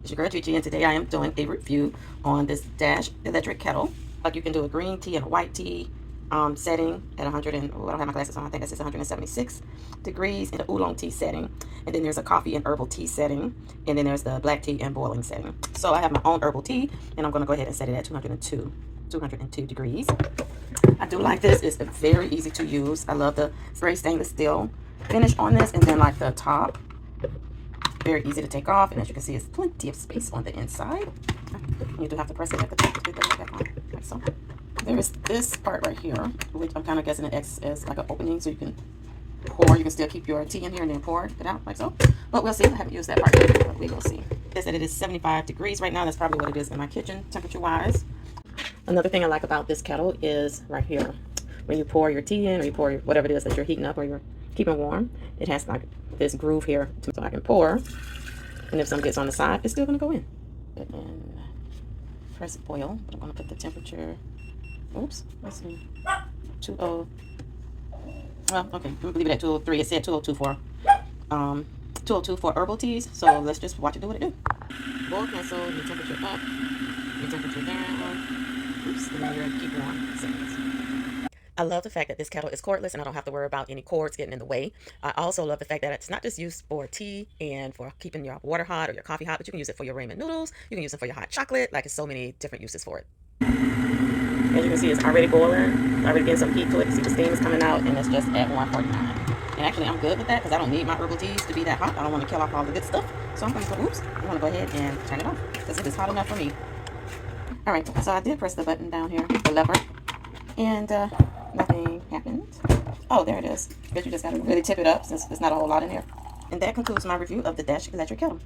It's your girl Gigi, and today I am doing a review on this Dash electric kettle. Like, you can do a green tea and a white tea setting at 100 and, oh, I don't have my glasses on, I think that says 176 degrees, in the oolong tea setting. And then there's a coffee and herbal tea setting, and then there's the black tea and boiling setting. So I have my own herbal tea, and I'm going to go ahead and set it at 202 degrees. I do like this. It's very easy to use. I love the spray stainless steel finish on this, and then like the top, very easy to take off, and as you can see, it's plenty of space on the inside. You do have to press it at the top to get that back on, like so. There is this part right here, which I'm kind of guessing it acts as like an opening, so you can pour. You can still keep your tea in here and then pour it out like so. But we'll see. I haven't used that part yet, but we will see. It said it is 75 degrees right now. That's probably what it is in my kitchen, temperature-wise. Another thing I like about this kettle is right here. When you pour your tea in, or you pour whatever it is that you're heating up or you're keeping warm, it has like this groove here so I can pour. And if some gets on the side, it's still going to go in. And press boil. But I'm going to put the temperature. Oops. Let's see. 20. Well, okay. I'm going to leave it at 203. It said 202 for 202 for herbal teas. So let's just watch it do what it do. Boil cancel. Your temperature up. Your temperature down. Oops. And then you're keep warm settings. I love the fact that this kettle is cordless and I don't have to worry about any cords getting in the way. I also love the fact that it's not just used for tea and for keeping your water hot or your coffee hot, but you can use it for your ramen noodles. You can use it for your hot chocolate. Like, it's so many different uses for it. As you can see, it's already boiling. Already getting some heat to it. See, the steam is coming out, and it's just at 149. And actually, I'm good with that because I don't need my herbal teas to be that hot. I don't want to kill off all the good stuff. So I'm going to go, oops, I'm going to go ahead and turn it off because it is hot enough for me. All right, so I did press the button down here, the lever, and nothing happened. Oh, there it is. But you just got to really tip it up since there's not a whole lot in there. And that concludes my review of the Dash electric kettle.